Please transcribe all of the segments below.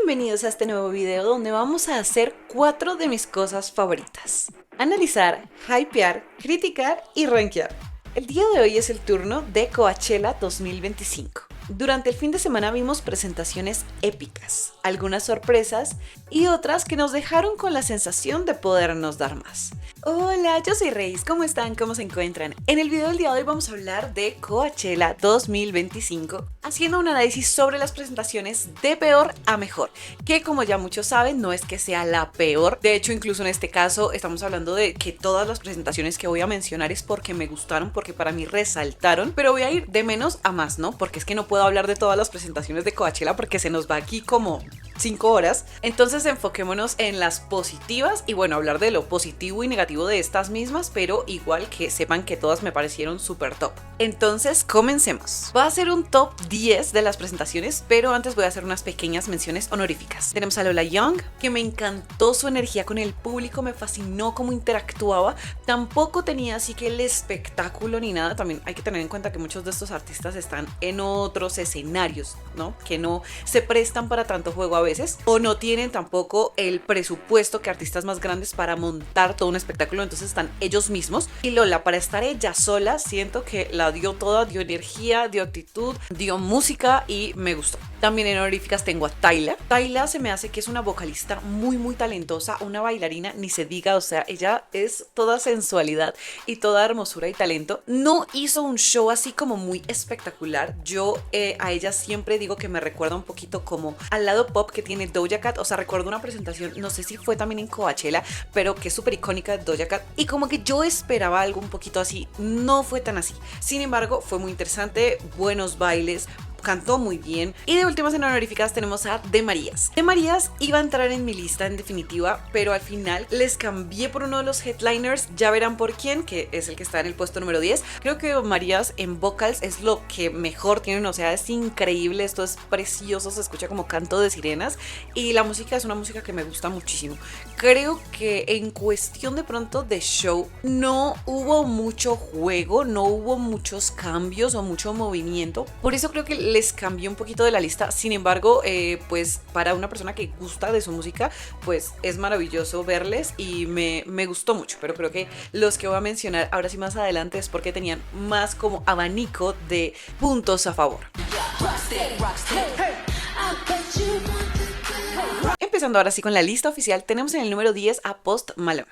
Bienvenidos a este nuevo video donde vamos a hacer 4 de mis cosas favoritas: analizar, hypear, criticar y rankear. El día de hoy es el turno de Coachella 2025. Durante el fin de semana vimos presentaciones épicas, algunas sorpresas y otras que nos dejaron con la sensación de podernos dar más. Hola, yo soy Reis, ¿cómo están? ¿Cómo se encuentran? En el video del día de hoy vamos a hablar de Coachella 2025, haciendo un análisis sobre las presentaciones de peor a mejor, que como ya muchos saben no es que sea la peor, de hecho incluso en este caso estamos hablando de que todas las presentaciones que voy a mencionar es porque me gustaron, porque para mí resaltaron, pero voy a ir de menos a más, ¿no? Porque es que no puedo hablar de todas las presentaciones de Coachella porque se nos va aquí como 5 horas, entonces enfoquémonos en las positivas y bueno, hablar de lo positivo y negativo de estas mismas, pero igual que sepan que todas me parecieron súper top. Entonces comencemos. Va a ser un top 10 de las presentaciones, pero antes voy a hacer unas pequeñas menciones honoríficas. Tenemos a Lola Young, que me encantó su energía con el público, me fascinó cómo interactuaba, tampoco tenía así que el espectáculo ni nada. También hay que tener en cuenta que muchos de estos artistas están en otros escenarios, ¿no? Que no se prestan para tanto juego a veces, o no tienen tampoco el presupuesto que artistas más grandes para montar todo un espectáculo, entonces están ellos mismos. Y Lola, para estar ella sola, siento que la dio toda, dio energía, dio actitud, dio música y me gustó. También en honoríficas tengo a Tyla. Tyla se me hace que es una vocalista muy talentosa, una bailarina ni se diga, o sea, ella es toda sensualidad y toda hermosura y talento. No hizo un show así como muy espectacular. Yo a ella siempre digo que me recuerda un poquito como al lado pop que tiene Doja Cat, o sea, recuerdo una presentación, no sé si fue también en Coachella, pero que es súper icónica de Doja Cat, y como que yo esperaba algo un poquito así, no fue tan así. Sin embargo, fue muy interesante, buenos bailes, cantó muy bien. Y de últimas en honoríficas tenemos a De Marías. De Marías iba a entrar en mi lista en definitiva, pero al final les cambié por uno de los headliners, ya verán por quién, que es el que está en el puesto número 10. Creo que Marías en vocals es lo que mejor tienen, o sea, es increíble, esto es precioso, se escucha como canto de sirenas y la música es una música que me gusta muchísimo. Creo que en cuestión de pronto de show no hubo mucho juego, no hubo muchos cambios o mucho movimiento, por eso creo que les cambié un poquito de la lista. Sin embargo, pues para una persona que gusta de su música, pues es maravilloso verles y me gustó mucho, pero creo que los que voy a mencionar ahora sí más adelante es porque tenían más como abanico de puntos a favor. Empezando ahora sí con la lista oficial, tenemos en el número 10 a Post Malone.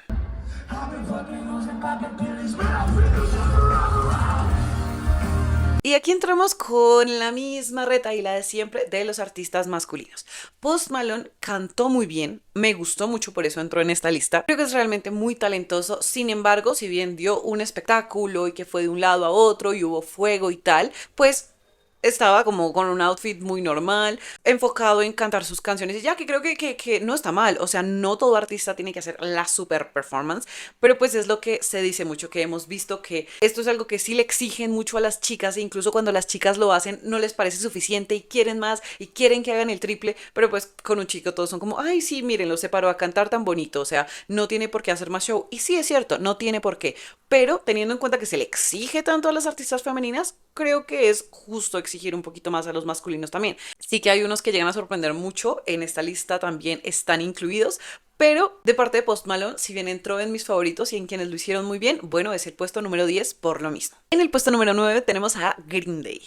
Y aquí entramos con la misma retahíla de siempre de los artistas masculinos. Post Malone cantó muy bien, me gustó mucho, por eso entró en esta lista. Creo que es realmente muy talentoso, sin embargo, si bien dio un espectáculo y que fue de un lado a otro y hubo fuego y tal, pues estaba como con un outfit muy normal, enfocado en cantar sus canciones y ya, que creo que no está mal. O sea, no todo artista tiene que hacer la super performance, pero pues es lo que se dice mucho, que hemos visto que esto es algo que sí le exigen mucho a las chicas, e incluso cuando las chicas lo hacen no les parece suficiente y quieren más y quieren que hagan el triple, pero pues con un chico todos son como, ay sí, mírenlo, se paró a cantar tan bonito, o sea, no tiene por qué hacer más show. Y sí es cierto, no tiene por qué, pero teniendo en cuenta que se le exige tanto a las artistas femeninas, creo que es justo exigir un poquito más a los masculinos también. Sí que hay unos que llegan a sorprender mucho, en esta lista también están incluidos, pero de parte de Post Malone, si bien entró en mis favoritos y en quienes lo hicieron muy bien, bueno, es el puesto número 10 por lo mismo. En el puesto número 9 tenemos a Green Day.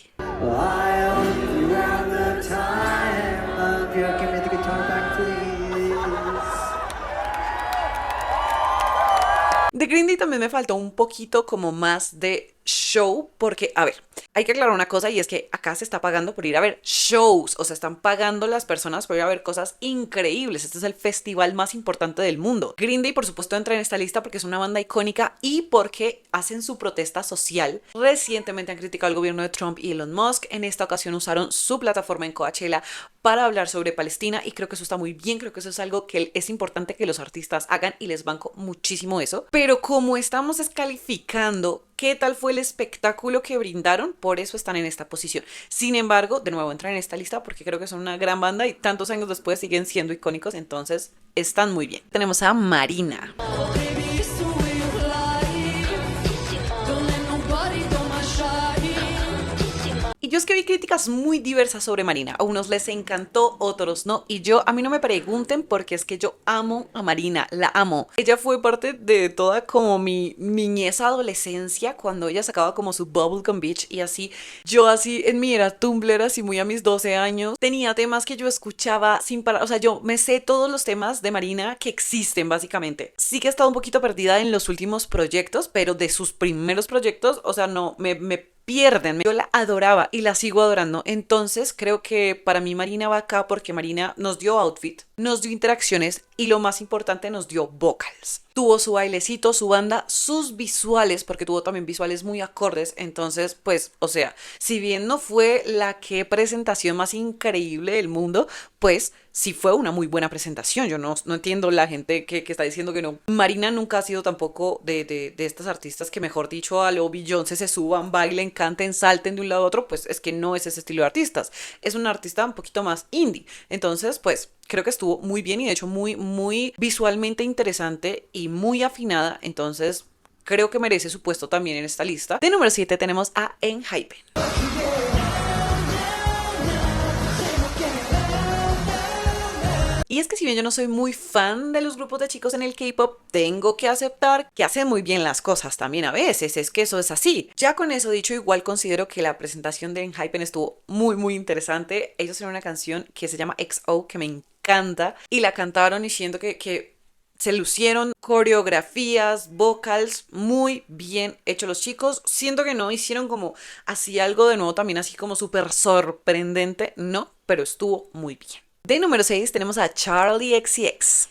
De Green Day también me faltó un poquito como más de show, porque, a ver, hay que aclarar una cosa y es que acá se está pagando por ir a ver shows, o sea, están pagando las personas por ir a ver cosas increíbles. Este es el festival más importante del mundo. Green Day, por supuesto, entra en esta lista porque es una banda icónica y porque hacen su protesta social. Recientemente han criticado al gobierno de Trump y Elon Musk. En esta ocasión usaron su plataforma en Coachella para hablar sobre Palestina y creo que eso está muy bien, creo que eso es algo que es importante que los artistas hagan y les banco muchísimo eso. Pero como estamos descalificando qué tal fue el espectáculo que brindaron, por eso están en esta posición. Sin embargo, de nuevo entran en esta lista porque creo que son una gran banda y tantos años después siguen siendo icónicos, entonces están muy bien. Tenemos a Marina. Y yo es que vi críticas muy diversas sobre Marina. A unos les encantó, otros no. Y a mí no me pregunten porque es que yo amo a Marina, la amo. Ella fue parte de toda como mi niñez adolescencia cuando ella sacaba como su Bubblegum Beach y así. Yo así en mi era Tumblr, así muy a mis 12 años, tenía temas que yo escuchaba sin parar. O sea, yo me sé todos los temas de Marina que existen básicamente. Sí que he estado un poquito perdida en los últimos proyectos, pero de sus primeros proyectos, o sea, no, me pierden. Yo la adoraba y la sigo adorando. Entonces creo que para mí Marina va acá porque Marina nos dio outfit, nos dio interacciones y lo más importante nos dio vocals. Tuvo su bailecito, su banda, sus visuales, porque tuvo también visuales muy acordes. Entonces, pues, o sea, si bien no fue la que presentación más increíble del mundo, pues sí fue una muy buena presentación. Yo no entiendo la gente que está diciendo que no. Marina nunca ha sido tampoco de estas artistas que, mejor dicho, a lo Beyoncé se suban, bailen, canten, salten de un lado a otro. Pues es que no es ese estilo de artistas. Es una artista un poquito más indie. Entonces, pues creo que estuvo muy bien y de hecho muy visualmente interesante y muy afinada. Entonces creo que merece su puesto también en esta lista. De número 7 tenemos a ENHYPEN. Y es que si bien yo no soy muy fan de los grupos de chicos en el K-pop, tengo que aceptar que hacen muy bien las cosas también a veces, es que eso es así. Ya con eso dicho, igual considero que la presentación de ENHYPEN estuvo muy interesante. Ellos tienen una canción que se llama XO, que me encanta, y la cantaron y siento que se lucieron, coreografías, vocals, muy bien hechos los chicos. Siento que no hicieron como así algo de nuevo también así como súper sorprendente, no, pero estuvo muy bien. De número 6 tenemos a Charli XCX.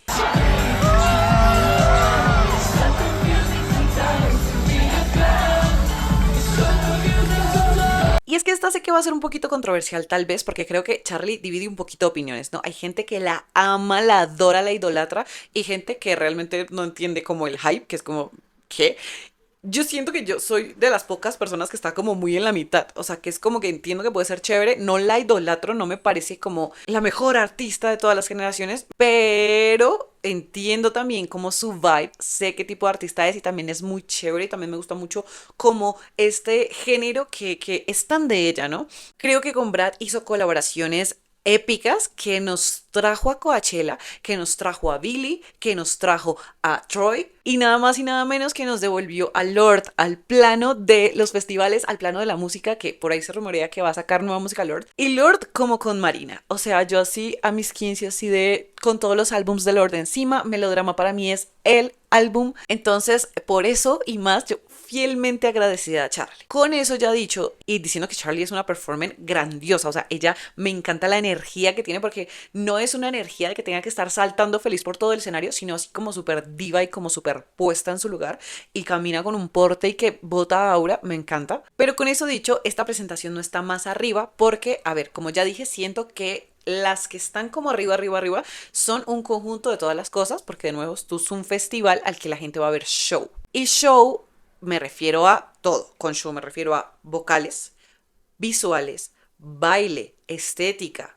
Y es que esta sé que va a ser un poquito controversial tal vez porque creo que Charli divide un poquito opiniones, ¿no? Hay gente que la ama, la adora, la idolatra y gente que realmente no entiende como el hype, que es como, ¿qué? Yo siento que yo soy de las pocas personas que está como muy en la mitad, o sea, que es como que entiendo que puede ser chévere, no la idolatro, no me parece como la mejor artista de todas las generaciones, pero entiendo también como su vibe, sé qué tipo de artista es y también es muy chévere y también me gusta mucho como este género que es tan de ella, ¿no? Creo que con Brad hizo colaboraciones épicas que nos trajo a Coachella, que nos trajo a Billie, que nos trajo a Troy y nada más y nada menos que nos devolvió a Lorde al plano de los festivales, al plano de la música, que por ahí se rumorea que va a sacar nueva música Lorde. Y Lorde como con Marina, o sea, yo así a mis 15 así de con todos los álbums de Lorde encima, Melodrama para mí es el álbum, entonces por eso y más yo fielmente agradecida a Charli. Con eso ya dicho y diciendo que Charli es una performance grandiosa, o sea, ella me encanta la energía que tiene porque no es una energía de que tenga que estar saltando feliz por todo el escenario, sino así como súper diva y como súper puesta en su lugar y camina con un porte y que bota aura, me encanta. Pero con eso dicho, esta presentación no está más arriba porque, a ver, como ya dije, siento que las que están como arriba son un conjunto de todas las cosas porque de nuevo esto es un festival al que la gente va a ver show. Y show me refiero a todo. Con show me refiero a vocales, visuales, baile, estética,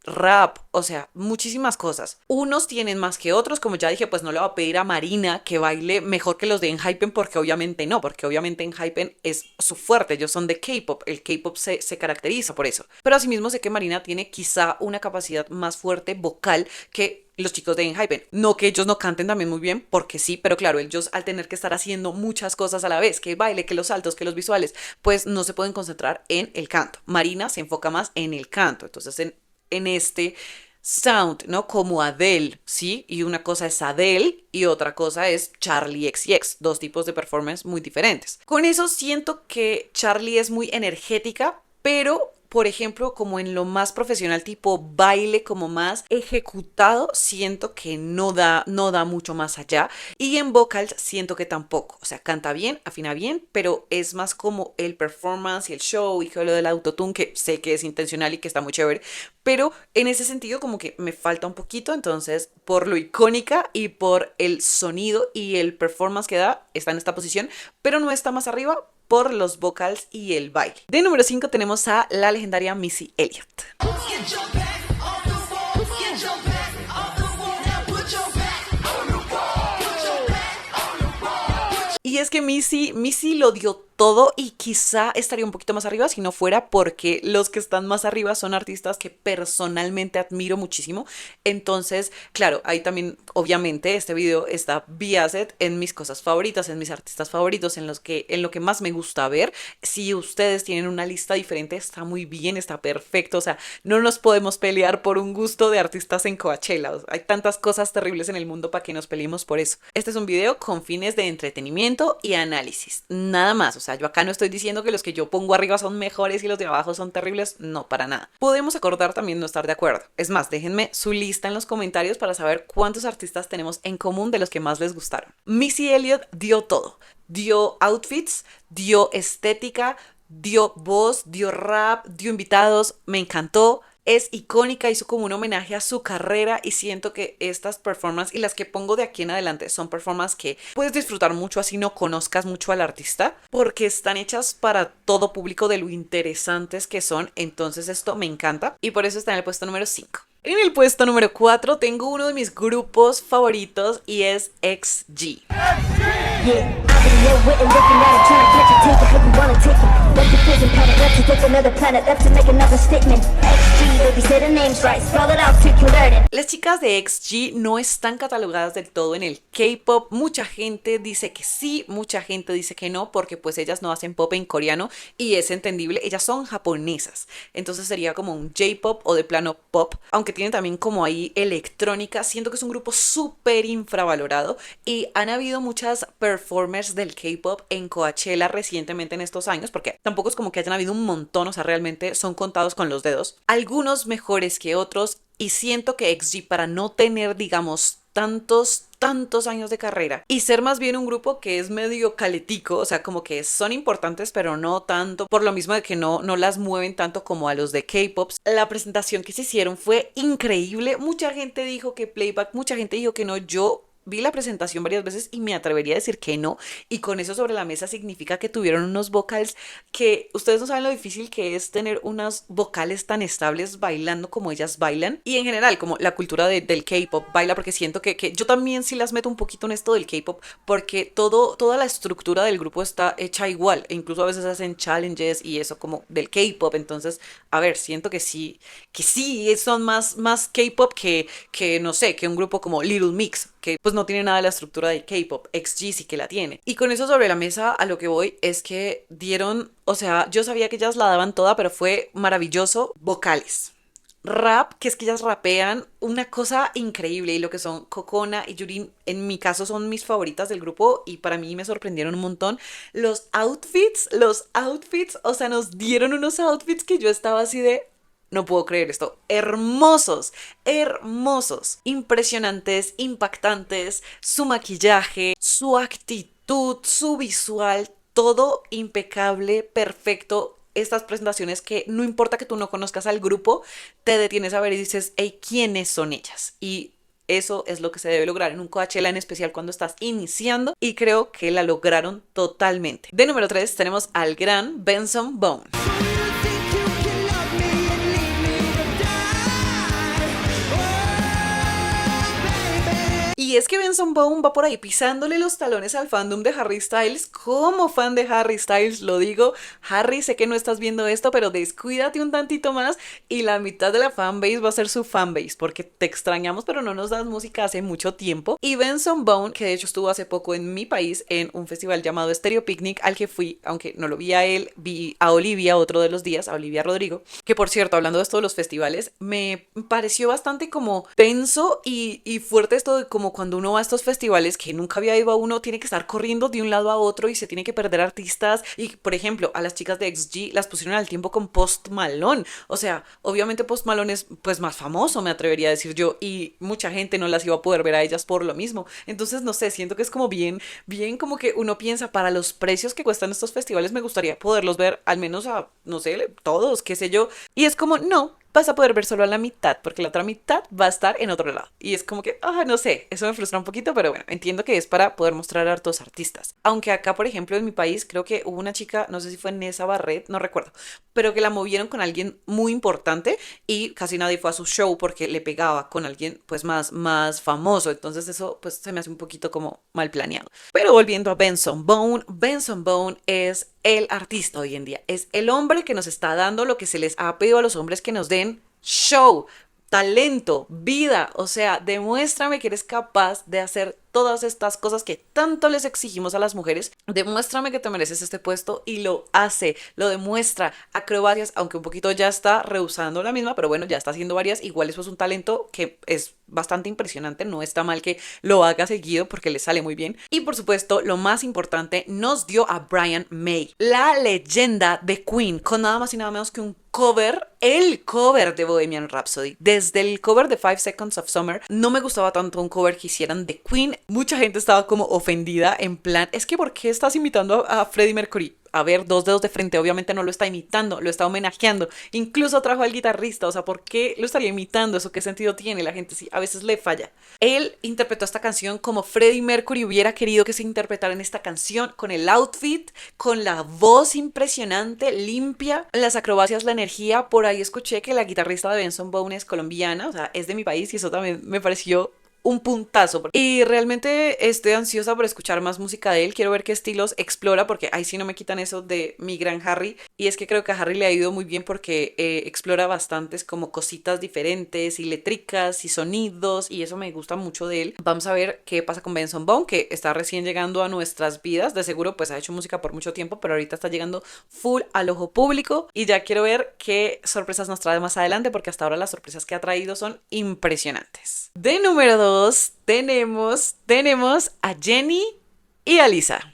rap, o sea, muchísimas cosas. Unos tienen más que otros, como ya dije, pues no le voy a pedir a Marina que baile mejor que los de ENHYPEN porque obviamente no, porque obviamente ENHYPEN es su fuerte, ellos son de K-pop, el K-pop se caracteriza por eso. Pero asimismo sé que Marina tiene quizá una capacidad más fuerte vocal que los chicos de ENHYPEN. No que ellos no canten también muy bien, porque sí, pero claro, ellos al tener que estar haciendo muchas cosas a la vez, que el baile, que los saltos, que los visuales, pues no se pueden concentrar en el canto. Marina se enfoca más en el canto, entonces en este sound, ¿no? Como Adele, ¿sí? Y una cosa es Adele y otra cosa es Charli XCX, dos tipos de performance muy diferentes. Con eso siento que Charli es muy energética, pero por ejemplo, como en lo más profesional, tipo baile, como más ejecutado, siento que no da mucho más allá. Y en vocals siento que tampoco. O sea, canta bien, afina bien, pero es más como el performance y el show y lo del autotune, que sé que es intencional y que está muy chévere. Pero en ese sentido como que me falta un poquito, entonces por lo icónica y por el sonido y el performance que da, está en esta posición, pero no está más arriba por los vocals y el baile. De número 5 tenemos a la legendaria Missy Elliott. Y es que Missy lo dio todo y quizá estaría un poquito más arriba si no fuera porque los que están más arriba son artistas que personalmente admiro muchísimo. Entonces, claro, ahí también, obviamente, este video está biased en mis cosas favoritas, en mis artistas favoritos, en lo que más me gusta ver. Si ustedes tienen una lista diferente, está muy bien, está perfecto. O sea, no nos podemos pelear por un gusto de artistas en Coachella. O sea, hay tantas cosas terribles en el mundo para que nos peleemos por eso. Este es un video con fines de entretenimiento y análisis. Nada más. O sea, yo acá no estoy diciendo que los que yo pongo arriba son mejores y los de abajo son terribles. No, para nada. Podemos acordar también no estar de acuerdo. Es más, déjenme su lista en los comentarios para saber cuántos artistas tenemos en común de los que más les gustaron. Missy Elliott dio todo. Dio outfits, dio estética, dio voz, dio rap, dio invitados, me encantó. Es icónica, hizo como un homenaje a su carrera y siento que estas performances y las que pongo de aquí en adelante son performances que puedes disfrutar mucho así no conozcas mucho al artista porque están hechas para todo público de lo interesantes que son, entonces esto me encanta y por eso está en el puesto número 5. En el puesto número 4 tengo uno de mis grupos favoritos y es XG. Las chicas de XG no están catalogadas del todo en el K-pop. Mucha gente dice que sí, mucha gente dice que no, porque pues ellas no hacen pop en coreano y es entendible, ellas son japonesas. Entonces sería como un J-pop o de plano pop, aunque tienen también como ahí electrónica. Siento que es un grupo súper infravalorado y han habido muchas performers del K-pop en Coachella recientemente en estos años, porque tampoco es como que hayan habido un montón, o sea, realmente son contados con los dedos. Algunos mejores que otros y siento que XG para no tener, digamos, tantos años de carrera y ser más bien un grupo que es medio caletico, o sea, como que son importantes pero no tanto, por lo mismo de que no las mueven tanto como a los de K-pop. La presentación que se hicieron fue increíble, mucha gente dijo que playback, mucha gente dijo que no, yo vi la presentación varias veces y me atrevería a decir que no, y con eso sobre la mesa significa que tuvieron unos vocals que ustedes no saben lo difícil que es tener unas vocales tan estables bailando como ellas bailan, y en general como la cultura del K-pop baila, porque siento que yo también sí las meto un poquito en esto del K-pop, porque toda la estructura del grupo está hecha igual, e incluso a veces hacen challenges y eso como del K-pop, entonces, a ver, siento que sí son más K-pop que no sé, que un grupo como Little Mix, que pues no tiene nada de la estructura de K-pop. XG sí que la tiene. Y con eso sobre la mesa a lo que voy es que dieron, o sea, yo sabía que ellas la daban toda, pero fue maravilloso. Vocales. Rap, que es que ellas rapean una cosa increíble, y lo que son Kokona y Yurin en mi caso son mis favoritas del grupo y para mí me sorprendieron un montón. Los outfits, o sea, nos dieron unos outfits que yo estaba así de... No puedo creer esto. Hermosos, hermosos, impresionantes, impactantes, su maquillaje, su actitud, su visual, todo impecable, perfecto. Estas presentaciones que no importa que tú no conozcas al grupo, te detienes a ver y dices, hey, ¿quiénes son ellas? Y eso es lo que se debe lograr en un Coachella, en especial cuando estás iniciando, y creo que la lograron totalmente. De número 3 tenemos al gran Benson Boone. Y es que Benson Boone va por ahí pisándole los talones al fandom de Harry Styles. Como fan de Harry Styles lo digo, Harry, sé que no estás viendo esto, pero descuídate un tantito más y la mitad de la fanbase va a ser su fanbase, porque te extrañamos pero no nos das música hace mucho tiempo. Y Benson Boone, que de hecho estuvo hace poco en mi país en un festival llamado Stereo Picnic, al que fui, aunque no lo vi a él, vi a Olivia otro de los días, a Olivia Rodrigo, que por cierto, hablando de esto de los festivales, me pareció bastante como tenso y fuerte esto de como cuando uno va a estos festivales que nunca había ido a uno, tiene que estar corriendo de un lado a otro y se tiene que perder artistas. Y por ejemplo, a las chicas de XG las pusieron al tiempo con Post Malone. O sea, obviamente Post Malone es pues más famoso, me atrevería a decir yo, y mucha gente no las iba a poder ver a ellas por lo mismo. Entonces, no sé, siento que es como bien como que uno piensa, para los precios que cuestan estos festivales me gustaría poderlos ver al menos a, no sé, todos, qué sé yo. Y es como, no, vas a poder ver solo a la mitad, porque la otra mitad va a estar en otro lado. Y es como que, no sé, eso me frustra un poquito, pero bueno, entiendo que es para poder mostrar a hartos artistas. Aunque acá, por ejemplo, en mi país, creo que hubo una chica, no sé si fue Nessa Barret, no recuerdo, pero que la movieron con alguien muy importante y casi nadie fue a su show porque le pegaba con alguien pues más famoso. Entonces eso pues se me hace un poquito como mal planeado. Pero volviendo a Benson Boone es el artista hoy en día. Es el hombre que nos está dando lo que se les ha pedido a los hombres que nos den: show, talento, vida. O sea, demuéstrame que eres capaz de hacer todas estas cosas que tanto les exigimos a las mujeres. Demuéstrame que te mereces este puesto, y lo hace, lo demuestra. Acrobacias, aunque un poquito ya está rehusando la misma, pero bueno, ya está haciendo varias. Igual eso es un talento que es bastante impresionante, no está mal que lo haga seguido porque le sale muy bien. Y por supuesto, lo más importante, nos dio a Brian May, la leyenda de Queen, con nada más y nada menos que un cover, el cover de Bohemian Rhapsody. Desde el cover de 5 Seconds of Summer, no me gustaba tanto un cover que hicieran de Queen. Mucha gente estaba como ofendida, en plan, es que ¿por qué estás imitando a Freddie Mercury? A ver, dos dedos de frente, obviamente no lo está imitando, lo está homenajeando. Incluso trajo al guitarrista, o sea, ¿por qué lo estaría imitando? ¿Eso qué sentido tiene? La gente sí, a veces le falla. Él interpretó esta canción como Freddie Mercury hubiera querido que se interpretara en esta canción, con el outfit, con la voz impresionante, limpia, las acrobacias, la energía. Por ahí escuché que la guitarrista de Benson Boone es colombiana, o sea, es de mi país, y eso también me pareció un puntazo. Y realmente estoy ansiosa por escuchar más música de él. Quiero ver qué estilos explora, porque ahí sí no me quitan eso de mi gran Harry. Y es que creo que a Harry le ha ido muy bien porque explora bastantes como cositas diferentes y létricas y sonidos, y eso me gusta mucho de él. Vamos a ver qué pasa con Benson Boone, que está recién llegando a nuestras vidas. De seguro pues ha hecho música por mucho tiempo, pero ahorita está llegando full al ojo público, y ya quiero ver qué sorpresas nos trae más adelante, porque hasta ahora las sorpresas que ha traído son impresionantes. De número 2 tenemos a Jenny y a Lisa.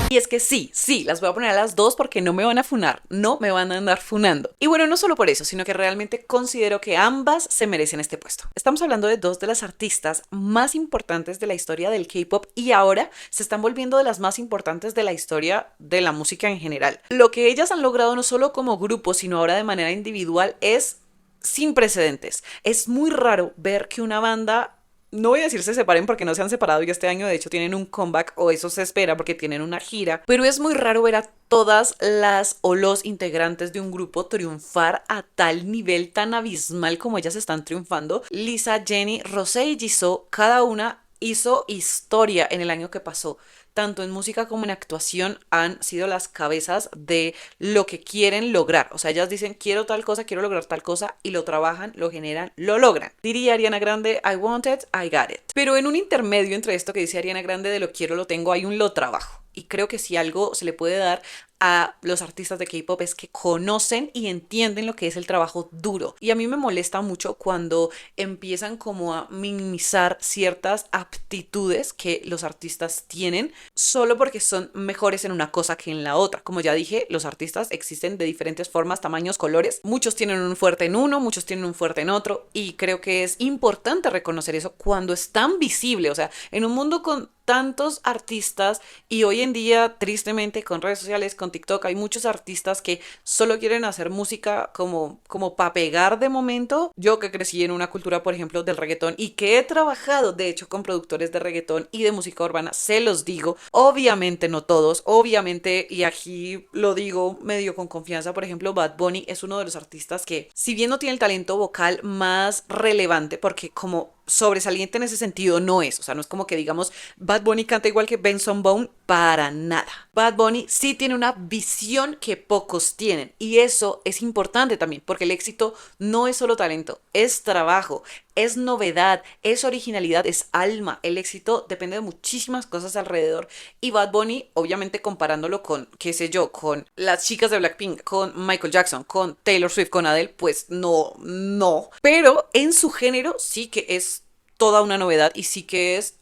Y es que sí, las voy a poner a las dos porque no me van a funar, no me van a andar funando. Y bueno, no solo por eso, sino que realmente considero que ambas se merecen este puesto. Estamos hablando de dos de las artistas más importantes de la historia del K-pop, y ahora se están volviendo de las más importantes de la historia de la música en general. Lo que ellas han logrado no solo como grupo, sino ahora de manera individual, es sin precedentes. Es muy raro ver que una banda, no voy a decir se separen porque no se han separado y este año de hecho tienen un comeback, o eso se espera porque tienen una gira, pero es muy raro ver a todas las o los integrantes de un grupo triunfar a tal nivel tan abismal como ellas están triunfando. Lisa, Jenny, Rosé y Jisoo, cada una hizo historia en el año que pasó. Tanto en música como en actuación han sido las cabezas de lo que quieren lograr. O sea, ellas dicen, quiero tal cosa, quiero lograr tal cosa, y lo trabajan, lo generan, lo logran. Diría Ariana Grande, I want it, I got it. Pero en un intermedio entre esto que dice Ariana Grande de lo quiero, lo tengo, hay un lo trabajo. Y creo que si algo se le puede dar a los artistas de K-pop es que conocen y entienden lo que es el trabajo duro. Y a mí me molesta mucho cuando empiezan como a minimizar ciertas aptitudes que los artistas tienen solo porque son mejores en una cosa que en la otra. Como ya dije, los artistas existen de diferentes formas, tamaños, colores. Muchos tienen un fuerte en uno, muchos tienen un fuerte en otro, y creo que es importante reconocer eso cuando es tan visible. O sea, en un mundo con tantos artistas, y hoy en día tristemente con redes sociales, con TikTok, hay muchos artistas que solo quieren hacer música como para pegar de momento. Yo que crecí en una cultura, por ejemplo, del reggaetón, y que he trabajado de hecho con productores de reggaetón y de música urbana, se los digo, obviamente no todos, obviamente, y aquí lo digo medio con confianza, por ejemplo, Bad Bunny es uno de los artistas que, si bien no tiene el talento vocal más relevante, porque como sobresaliente en ese sentido no es, o sea, no es como que digamos Bad Bunny canta igual que Benson Boone, para nada. Bad Bunny sí tiene una visión que pocos tienen, y eso es importante también, porque el éxito no es solo talento, es trabajo, es novedad, es originalidad, es alma. El éxito depende de muchísimas cosas alrededor, y Bad Bunny, obviamente comparándolo con, qué sé yo, con las chicas de Blackpink, con Michael Jackson, con Taylor Swift, con Adele, pues no, pero en su género sí que es toda una novedad, y sí que es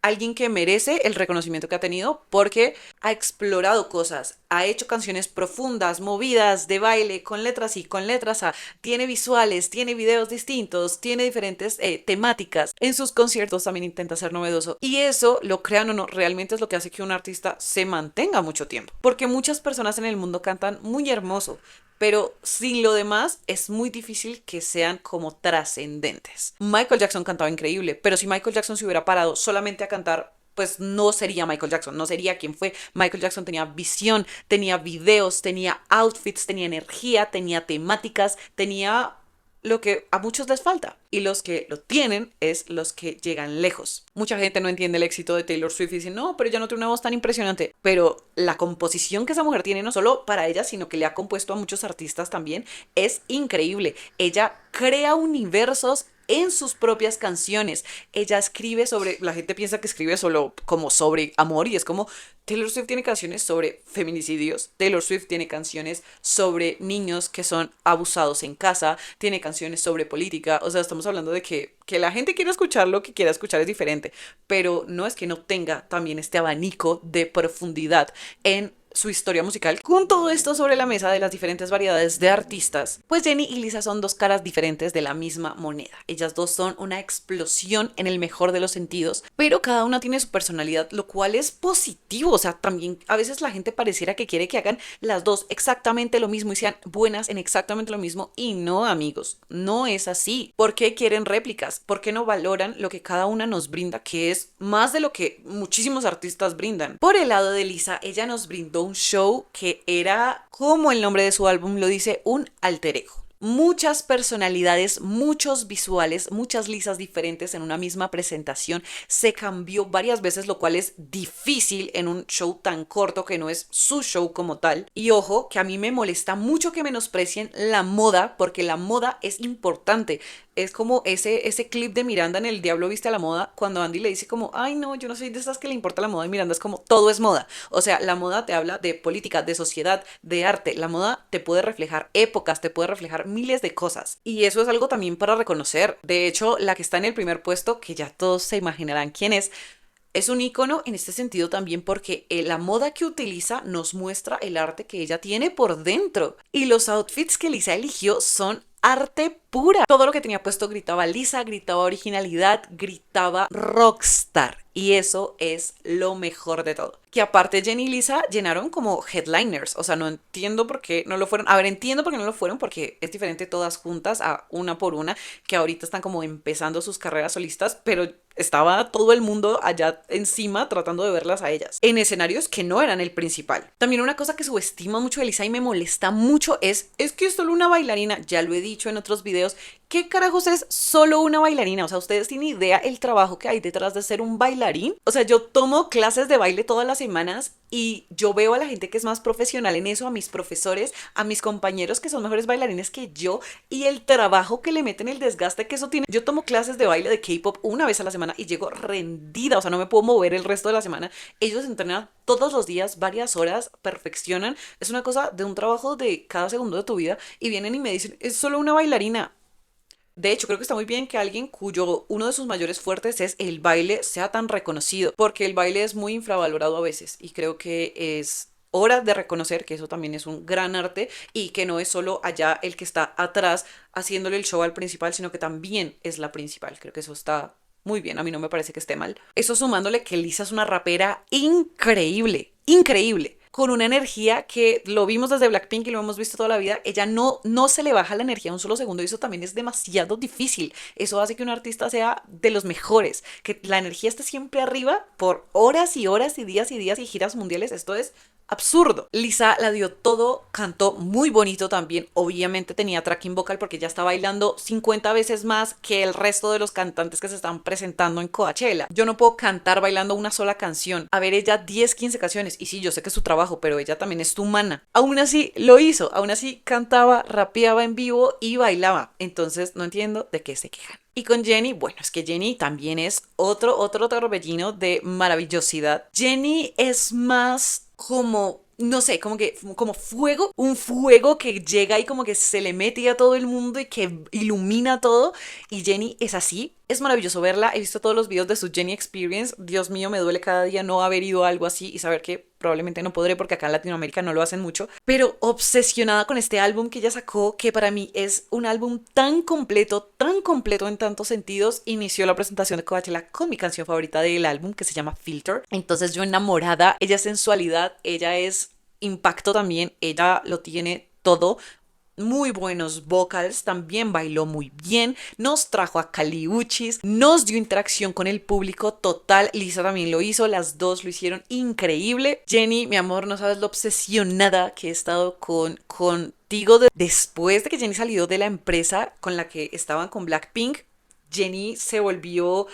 alguien que merece el reconocimiento que ha tenido porque ha explorado cosas, ha hecho canciones profundas, movidas, de baile, con letras y con letras A, tiene visuales, tiene videos distintos, tiene diferentes temáticas. En sus conciertos también intenta ser novedoso, y eso, lo crean o no, realmente es lo que hace que un artista se mantenga mucho tiempo, porque muchas personas en el mundo cantan muy hermoso, pero sin lo demás es muy difícil que sean como trascendentes. Michael Jackson cantaba increíble, pero si Michael Jackson se hubiera parado solamente a cantar pues no sería Michael Jackson, no sería quien fue. Michael Jackson tenía visión, tenía videos, tenía outfits, tenía energía, tenía temáticas, tenía lo que a muchos les falta. Y los que lo tienen es los que llegan lejos. Mucha gente no entiende el éxito de Taylor Swift y dice, no, pero ella no tiene una voz tan impresionante. Pero la composición que esa mujer tiene, no solo para ella, sino que le ha compuesto a muchos artistas también, es increíble. Ella crea universos en sus propias canciones. Ella escribe sobre, la gente piensa que escribe solo como sobre amor y es como Taylor Swift tiene canciones sobre feminicidios, Taylor Swift tiene canciones sobre niños que son abusados en casa, tiene canciones sobre política, o sea, estamos hablando de que la gente quiera escuchar lo que quiera escuchar es diferente, pero no es que no tenga también este abanico de profundidad en su historia musical. Con todo esto sobre la mesa de las diferentes variedades de artistas, pues Jenny y Lisa son dos caras diferentes de la misma moneda. Ellas dos son una explosión en el mejor de los sentidos, pero cada una tiene su personalidad, lo cual es positivo. O sea, también a veces la gente pareciera que quiere que hagan las dos exactamente lo mismo y sean buenas en exactamente lo mismo, y no, amigos, no es así. ¿Por qué quieren réplicas? ¿Por qué no valoran lo que cada una nos brinda, que es más de lo que muchísimos artistas brindan? Por el lado de Lisa, ella nos brindó un show que era, como el nombre de su álbum lo dice, un alter ego. Muchas personalidades, muchos visuales, muchas Lisas diferentes en una misma presentación. Se cambió varias veces, lo cual es difícil en un show tan corto que no es su show como tal. Y ojo, que a mí me molesta mucho que menosprecien la moda, porque la moda es importante. Es como ese clip de Miranda en El Diablo Viste a la Moda, cuando Andy le dice como, ay no, yo no soy de esas que le importa la moda, y Miranda es como, todo es moda. O sea, la moda te habla de política, de sociedad, de arte. La moda te puede reflejar épocas, te puede reflejar miles de cosas. Y eso es algo también para reconocer. De hecho, la que está en el primer puesto, que ya todos se imaginarán quién es un ícono en este sentido también porque la moda que utiliza nos muestra el arte que ella tiene por dentro. Y los outfits que Lisa eligió son arte pura. Todo lo que tenía puesto gritaba Lisa, gritaba originalidad, gritaba rockstar. Y eso es lo mejor de todo. Que aparte Jenny y Lisa llenaron como headliners. O sea, no entiendo por qué no lo fueron. A ver, entiendo por qué no lo fueron, porque es diferente todas juntas a una por una, que ahorita están como empezando sus carreras solistas, pero estaba todo el mundo allá encima tratando de verlas a ellas en escenarios que no eran el principal. También una cosa que subestima mucho de Lisa y me molesta mucho es que es solo una bailarina. Ya lo he dicho en otros videos. ¿Qué carajos es solo una bailarina? O sea, ¿ustedes tienen idea el trabajo que hay detrás de ser un bailarín? O sea, yo tomo clases de baile todas las semanas y yo veo a la gente que es más profesional en eso, a mis profesores, a mis compañeros que son mejores bailarines que yo, y el trabajo que le meten, el desgaste que eso tiene. Yo tomo clases de baile de K-pop una vez a la semana y llego rendida, o sea, no me puedo mover el resto de la semana. Ellos entrenan todos los días, varias horas, perfeccionan. Es una cosa de un trabajo de cada segundo de tu vida y vienen y me dicen, es solo una bailarina. De hecho, creo que está muy bien que alguien cuyo uno de sus mayores fuertes es el baile sea tan reconocido, porque el baile es muy infravalorado a veces y creo que es hora de reconocer que eso también es un gran arte y que no es solo allá el que está atrás haciéndole el show al principal, sino que también es la principal. Creo que eso está muy bien, a mí no me parece que esté mal. Eso sumándole que Lisa es una rapera increíble, increíble, con una energía que lo vimos desde Blackpink y lo hemos visto toda la vida. Ella no se le baja la energía un solo segundo y eso también es demasiado difícil. Eso hace que un artista sea de los mejores, que la energía esté siempre arriba por horas y horas y días y giras mundiales. Esto es absurdo. Lisa la dio todo, cantó muy bonito también. Obviamente tenía tracking vocal porque ya está bailando 50 veces más que el resto de los cantantes que se están presentando en Coachella. Yo no puedo cantar bailando una sola canción. A ver, ella 10, 15 canciones. Y sí, yo sé que es su trabajo, pero ella también es humana. Aún así lo hizo. Aún así cantaba, rapeaba en vivo y bailaba. Entonces no entiendo de qué se quejan. Y con Jenny, bueno, es que Jenny también es otro torbellino de maravillosidad. Jenny es más como, no sé, como fuego, un fuego que llega y como que se le mete a todo el mundo y que ilumina todo. Y Jenny es así. Es maravilloso verla. He visto todos los videos de su Jenny Experience. Dios mío, me duele cada día no haber ido a algo así y saber que probablemente no podré porque acá en Latinoamérica no lo hacen mucho. Pero obsesionada con este álbum que ella sacó, que para mí es un álbum tan completo en tantos sentidos. Inició la presentación de Coachella con mi canción favorita del álbum, que se llama Filter. Entonces yo enamorada. Ella es sensualidad, ella es impacto también. Ella lo tiene todo. muy buenos vocals, también bailó muy bien, nos trajo a Kali Uchis, nos dio interacción con el público total. Lisa también lo hizo, las dos lo hicieron increíble. Jennie, mi amor, no sabes lo obsesionada que he estado contigo después de que Jennie salió de la empresa con la que estaban con Blackpink. Jennie se volvió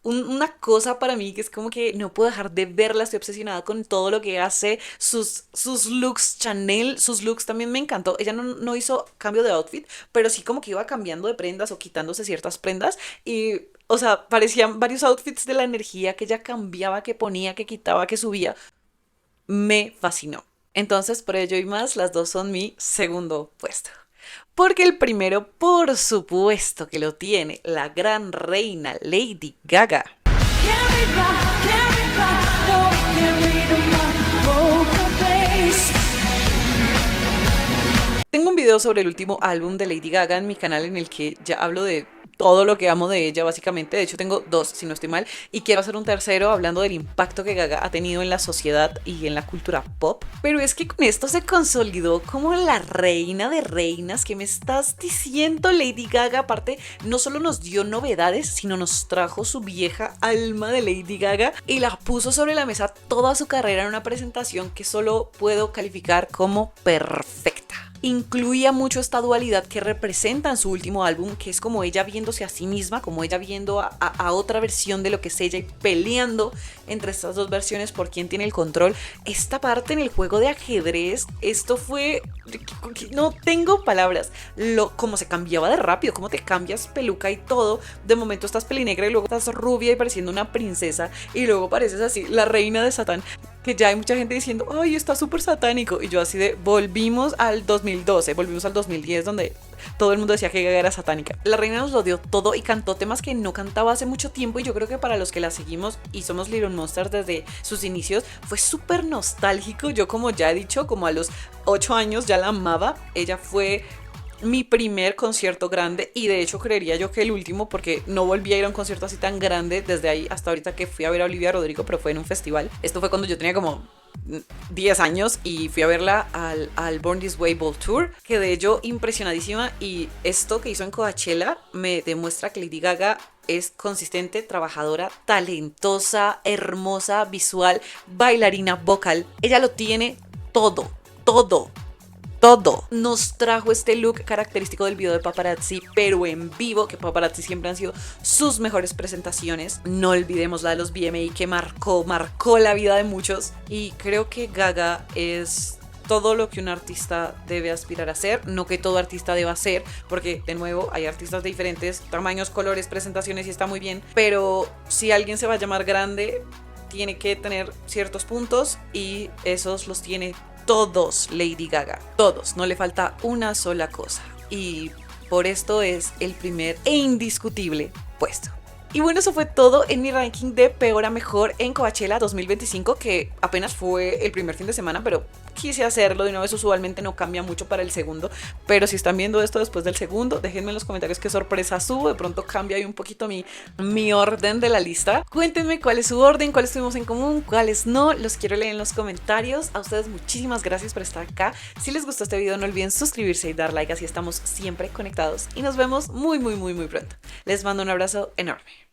una cosa para mí que es como que no puedo dejar de verla, estoy obsesionada con todo lo que hace, sus looks Chanel, sus looks también me encantó. Ella no hizo cambio de outfit, pero sí como que iba cambiando de prendas o quitándose ciertas prendas y, o sea, parecían varios outfits de la energía que ella cambiaba, que ponía, que quitaba, que subía. Me fascinó. Entonces, por ello y más, las dos son mi segundo puesto. Porque el primero, por supuesto que lo tiene la gran reina Lady Gaga. Tengo un video sobre el último álbum de Lady Gaga en mi canal en el que ya hablo de todo lo que amo de ella, básicamente. De hecho, tengo dos, si no estoy mal, y quiero hacer un tercero hablando del impacto que Gaga ha tenido en la sociedad y en la cultura pop. Pero es que con esto se consolidó como la reina de reinas. ¿Qué me estás diciendo? Lady Gaga, aparte, no solo nos dio novedades, sino nos trajo su vieja alma de Lady Gaga y la puso sobre la mesa toda su carrera en una presentación que solo puedo calificar como perfecta. Incluía mucho esta dualidad que representa en su último álbum, que es como ella viéndose a sí misma, como ella viendo a otra versión de lo que es ella y peleando entre estas dos versiones por quién tiene el control. Esta parte en el juego de ajedrez, esto fue... no tengo palabras. Como se cambiaba de rápido, como te cambias peluca y todo. De momento estás pelinegra y luego estás rubia y pareciendo una princesa y luego pareces así, la reina de Satán. Que ya hay mucha gente diciendo, ay, está súper satánico. Y yo así de, volvimos al 2012, volvimos al 2010, donde todo el mundo decía que Gaga era satánica. La reina nos lo dio todo y cantó temas que no cantaba hace mucho tiempo. Y yo creo que para los que la seguimos y somos Little Monsters desde sus inicios, fue súper nostálgico. Yo, como ya he dicho, como a los 8 años ya la amaba. Ella fue mi primer concierto grande y de hecho creería yo que el último, porque no volví a ir a un concierto así tan grande desde ahí hasta ahorita, que fui a ver a Olivia Rodrigo, pero fue en un festival. Esto fue cuando yo tenía como 10 años y fui a verla al Born This Way Ball Tour, que de ello impresionadísima. Y esto que hizo en Coachella me demuestra que Lady Gaga es consistente, trabajadora, talentosa, hermosa, visual, bailarina, vocal. Ella lo tiene todo, todo. Todo. Nos trajo este look característico del video de Paparazzi, pero en vivo, que Paparazzi siempre han sido sus mejores presentaciones. No olvidemos la de los VMA, que marcó la vida de muchos. Y creo que Gaga es todo lo que un artista debe aspirar a ser, no que todo artista deba ser, porque de nuevo hay artistas de diferentes tamaños, colores, presentaciones y está muy bien, pero si alguien se va a llamar grande, tiene que tener ciertos puntos y esos los tiene todos Lady Gaga, todos, no le falta una sola cosa y por esto es el primer e indiscutible puesto. Y bueno, eso fue todo en mi ranking de peor a mejor en Coachella 2025, que apenas fue el primer fin de semana, pero quise hacerlo de una vez. Usualmente no cambia mucho para el segundo, pero si están viendo esto después del segundo, déjenme en los comentarios qué sorpresa subo. De pronto cambia ahí un poquito mi orden de la lista. Cuéntenme cuál es su orden, cuáles tuvimos en común, cuáles no. Los quiero leer en los comentarios. A ustedes muchísimas gracias por estar acá. Si les gustó este video, no olviden suscribirse y dar like, así estamos siempre conectados. Y nos vemos muy pronto. Les mando un abrazo enorme.